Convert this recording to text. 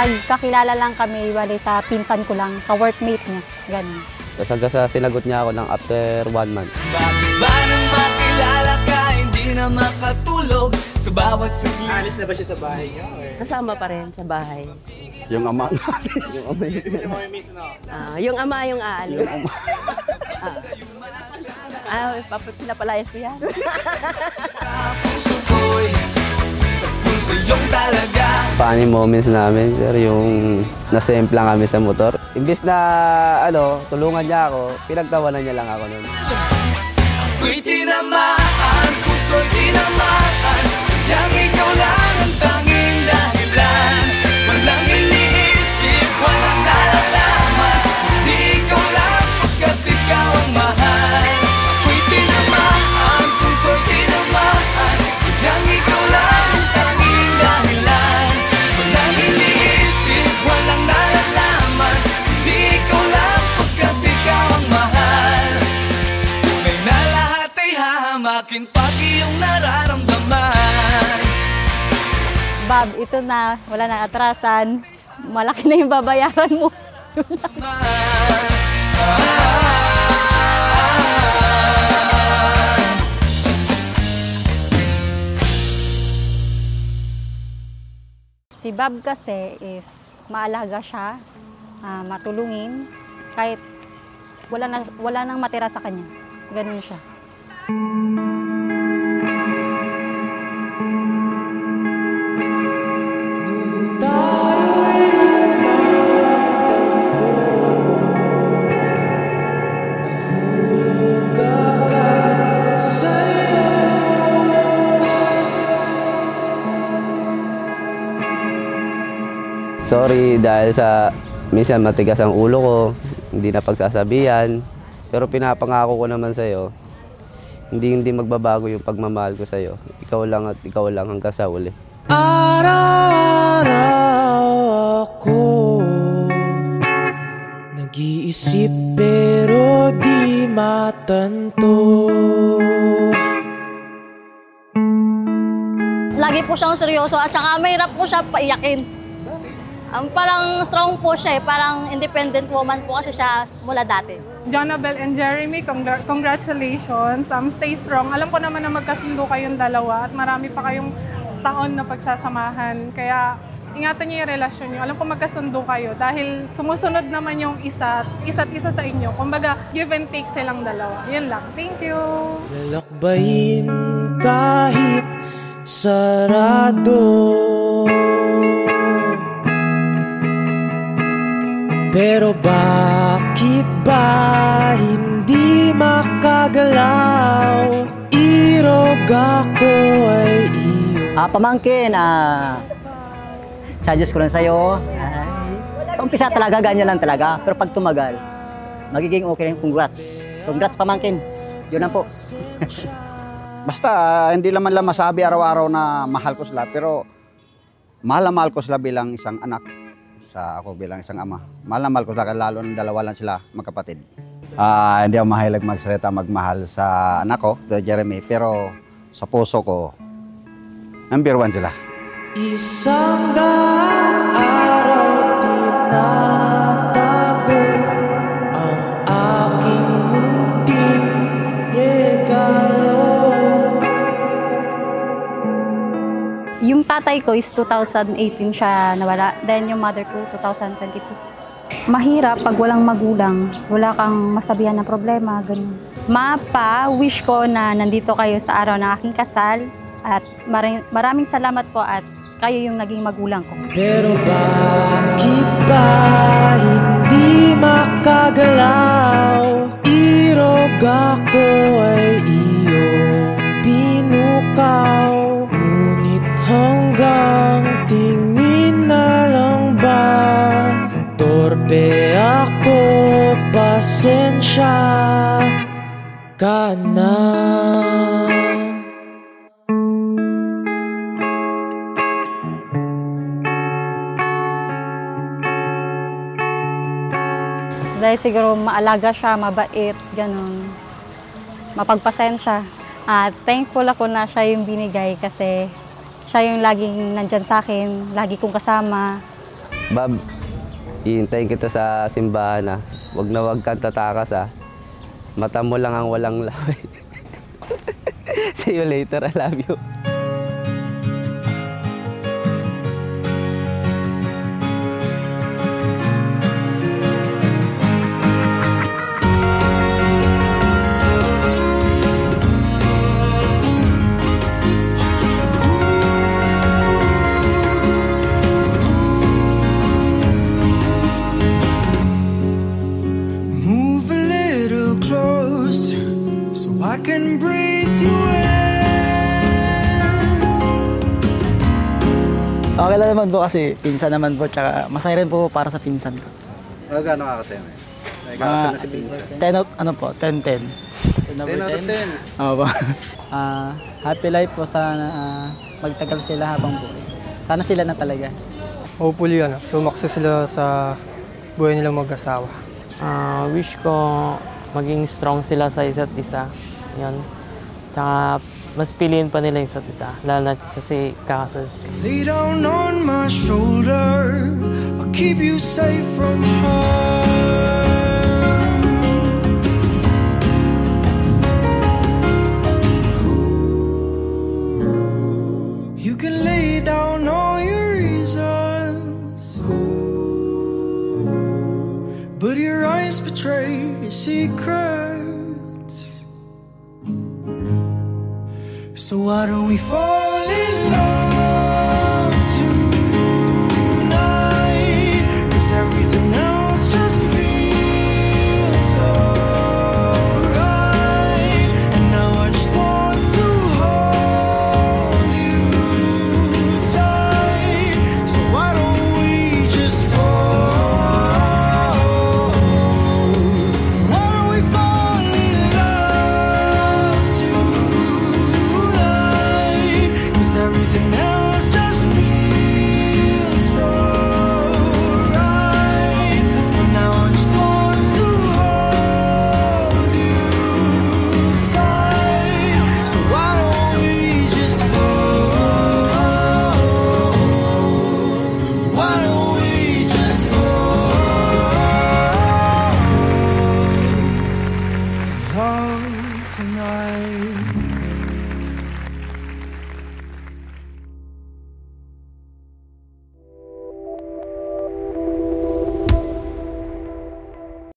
Nagkakilala lang kami, wali sa pinsan ko lang, ka-workmate niya, ganun. Tapos hanggang sa sinagot niya ako ng after 1 month. Bakit ba nang makilala ka, hindi na makatulog sa bawat saglit? Alis na ba siya sa bahay niyo? Kasama pa rin sa bahay. Yung ama. Yung ama yung aalis. Yung ama. Pinapalayas ko yan. Puso ko'y sa puso yung talaga. Funny moments namin, sir, yung nasemplang kami sa motor. Imbis na, tulungan niya ako, pinagtawanan niya lang ako nun. Ako'y tinamaan, puso'y tinamaan, yang ikaw lang ang tanging dahilan. Walang iniisip, walang nalalaman, hindi ikaw lang pagkat ikaw ang mahal. Ako'y tinamaan, puso'y tinamaan, yang ikaw lang ang tanging dahilan. Walang iniisip, walang nalalaman, hindi ikaw lang pagkat ikaw ang mahal. Tunay na lahat ay hahamakin pag iyong nararamdaman. Bob, ito na, wala nang atrasan, malaki na yung babayaran mo. Si Bob kasi is maalaga siya, matulungin, kahit wala nang matira sa kanya. Ganun siya. Sorry dahil sa minsan matigas ang ulo ko, hindi na pagsasabihan. Pero pinapangako ko naman sa'yo, hindi magbabago yung pagmamahal ko sa'yo. Ikaw lang at ikaw lang hanggang sa uli. Araw-araw ako nag-iisip pero di matanto. Lagi po siyang seryoso at saka mahirap po siya paiyakin. Parang strong po siya parang independent woman po kasi siya mula dati. Jonabel and Jeremy, congratulations. Stay strong. Alam ko naman na magkasundo kayong dalawa at marami pa kayong taon na pagsasamahan. Kaya ingatan niyo yung relasyon niyo. Alam ko magkasundo kayo dahil sumusunod naman yung isa't isa sa inyo. Kumbaga, give and take silang dalawa. Yan lang. Thank you! Lalakbayin kahit sarado, pero bakit ba hindi makagalaw? Irog ako ay iyo. Pamangkin, suggest ko lang sa'yo. Sa umpisa talaga, ganyan lang talaga. Pero pag tumagal, magiging okay rin. Congrats. Congrats, pamangkin. Yun lang po. Basta, hindi naman lang masabi araw-araw na mahal ko sila. Pero mahal na mahal ko sila bilang isang anak. Ako bilang isang ama. Mahal na mahal ko sila, lalo ng dalawa lang sila magkapatid. Hindi ako mahilig magsalita magmahal sa anak ko, Jeremy, pero sa puso ko, number 1 sila. Isang daang araw tinatago ang aking munting regalo. Yung tatay ko is 2018 siya nawala. Then yung mother ko, 2022. Mahirap pag walang magulang, wala kang masabihan na problema, ganun. Mapa, wish ko na nandito kayo sa araw ng aking kasal. At maraming salamat po at kayo yung naging magulang ko. Pero bakit ba hindi makagalaw? Irog ako ay iyong pinukaw. Ngunit hanggang tingin na lang ba? Torpe ako, pasensya ka na. Dahil siguro maalaga siya, mabait, ganun. Mapagpasensya. At thankful ako na siya yung binigay kasi siya yung laging nandyan sa akin, lagi kong kasama. Bob, hihintayin kita sa simbahan na. Wag na wag kang tatakas ha. Mata mo lang ang walang laway. See you later, I love you. Move a little closer so I can breathe you in. Okay lang naman po kasi pinsan naman po, tsaka masaya rin po para sa pinsan ko. Gano'n ka kasi? May kakasal na si Pinsan. 10-10. 10 out of 10. Oo po. Happy life po sana, magtagal sila habang buhay. Sana sila na talaga. Hopefully, sumakses sila sa buhay nilang mag-asawa. Wish ko maging strong sila sa isa't isa. Yan. Tsaka mas piliin pa nila isa't isa. Lalo na kasi kakasal. Lay down on my shoulder, I'll keep you safe from harm. You can lay down all your reasons, but your eyes betray your secrets. So why don't we fall in love?